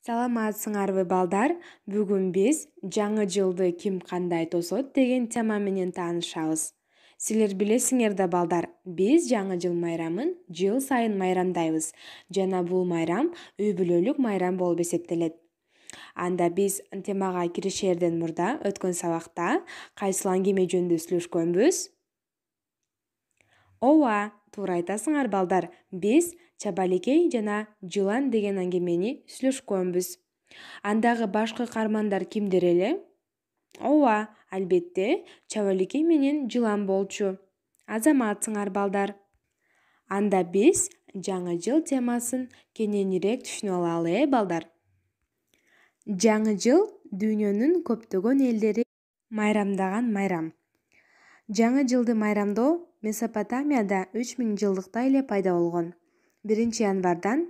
Саламатсыңарбы балдар? Бүгүн биз жаңы жылды ким кандай тосот деген тема менен таанышабыз. Силер билесиңер да балдар, биз жаңы жыл майрамын жыл сайын майрамдайбыз жана бул майрам үй бүлөлүк майрам болуп эсептелет. Анда биз темага киришерден мурда өткөн сабакта кайсыл аңгеме жөнүндө сүйлөшкөнбүз? Ооба, туура айтасыңар балдар. Биз Чабалекей жана Жылан деген аңгемени сүйлөшкөнбүз. Андагы башкы каармандар кимдер эле? Ооба, албетте, Чабалекей менен Жылан болчу. Азаматсыңар балдар. Анда биз жаңы жыл темасын кененирээк түшүнүп алалы, балдар. Жаңы жыл дүйнөнүн көптөгөн элдери майрамдаган майрам. Жаңы жылды майрамдоо Месопотамияда 3000 жылдыкта эле пайда болгон. 1-январдан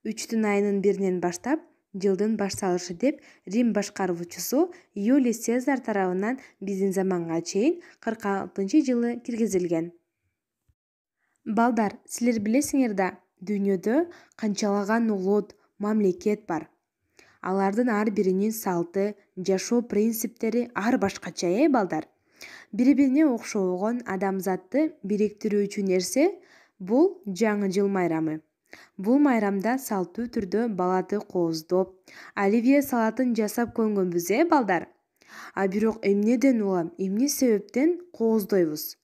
3 айынын 1-нен баштап жылдын башталышы деп Рим башкаруучусу Юлий Цезарь тарабынан биздин заманга чейин 46-жылы киргизилген. Балдар, силер билесиңер да, дүйнөдө канчалаган улут, мамлекет бар. Алардын ар биринин салты, жашоо принциптери ар башкача, балдар. Бири-бирине окшобогон адамзатты бириктирүүчү нерсе бул жаңы жыл майрамы. Бул майрамда салттуу түрдө балаты кооздоп, оливье салатын жасап көнгөнбүз, балдар. А бирок эмнеден улам, эмне себептен кооздойбуз?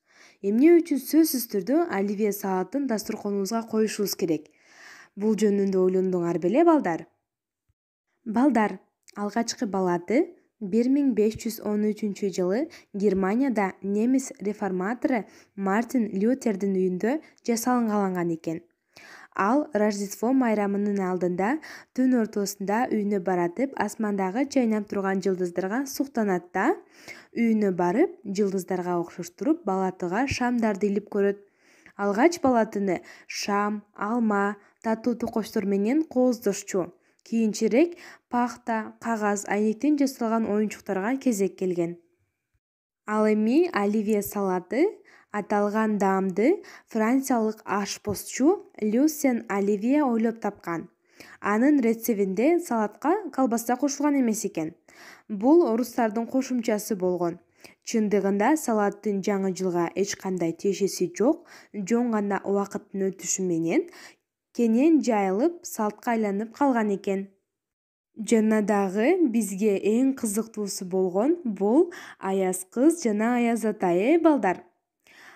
Эмне үчүн сөзсүз түрдө оливье салатын дасторконубузга коюшубуз керек? Бул жөнүндө ойлондуңар беле, балдар? Балдар, алгачкы балаты 1513-жылы Германияда немис реформатору Мартин Лютердин үйүндө жасалынган экен. Ал Рождество майрамынын алдында түн ортосунда үйүнө баратып, асмандагы жайнап турган жылдыздарга суктанат да, үйүнө барып, жылдыздарга окшоштуруп, балатыга шамдарды илип көрөт. Алгач балатыны шам, алма, таттуу токочтор менен кооздошчу. Кийинчерээк пахта, кагаз, айнектен жасалган оюнчуктарга кезек келген. Ал эми оливье салаты аталган даамды франциялык ашпозчу Люсьен Оливье ойлоп тапкан. Анын рецебинде салатка колбаса кошулган эмес экен. Бул орустардын кошумчасы болгон. Чындыгында салаттын жаңы жылга эч кандай тиешеси жок, жөн гана убакыттын өтүшү менен кенен жайылып, салтка айланып калган экен. Жана дагы бизге эң кызыктуусу болгон бул Аяз кыз жана Аяз ата, балдар.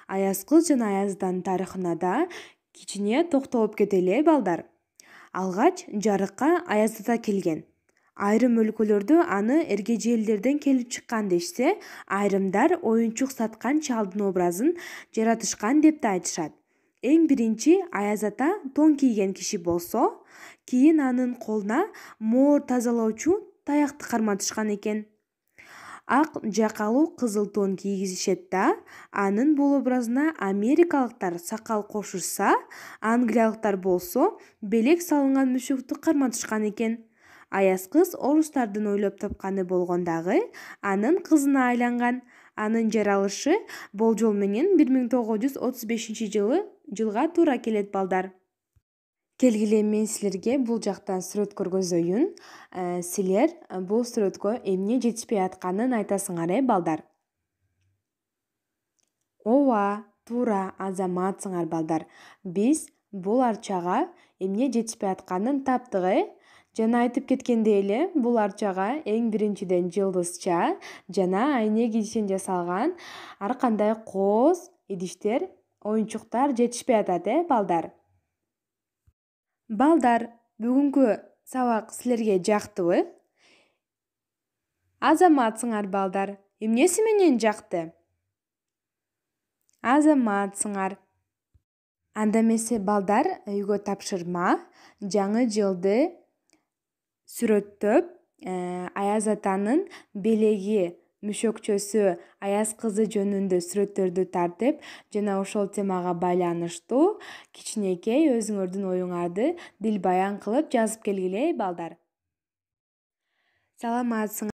Аяз кыз жана Аяз атанын тарыхына да кичине токтолуп кетели, балдар. Алгач жарыкка Аяз ата келген. Айрым өлкөлөрдө аны эргежейлерден келип чыккан дешсе, айрымдар оюнчук саткан чалдын образын жаратышкан деп да айтышат. Эң биринчи Аяз ата тон кийген киши болсо, кийин анын колуна моор тазалоочу таякты карматышкан экен. Ак жакалуу кызыл тон кийгизишет да, анын бул образына америкалыктар сакал кошушса, англиялыктар болсо белек салынган мүшөктү карматышкан экен. Аяз кыз орустардын ойлоп тапканы болгон дагы анын кызына айланган. Анын жаралышы болжол менен 1935-жылга туура келет, балдар. Келгиле, мен силерге бул жактан сүрөт көргөзөйүн. Силер бул сүрөткө эмне жетишпей атканын айтасыңар, балдар. Ооба, туура, азаматсыңар, балдар. Биз бул арчага эмне жетишпей атканын таптык, Жана айтып кеткендей эле, бул арчага эң биринчиден жылдызча жана айнек идиштен жасалган ар кандай кооз, идиштер, оюнчуктар жетишпей атат, балдар. Балдар, бүгүнкү сабак силерге жактыбы? Азаматсыңар, балдар. Эмнеси менен жакты? Азаматсыңар. Анда эмесе, балдар, үйгө тапшырма жаңы жылды сүрөттөп, Аяз атанын белеги, мүшөкчөсү, Аяз кызы жөнүндө сүрөттөрдү тартып, жана ошол темага байланыштуу кичинекей өзүңөрдүн оюңарды дил баян кылып жазып келгиле, балдар. Саламатсыңар.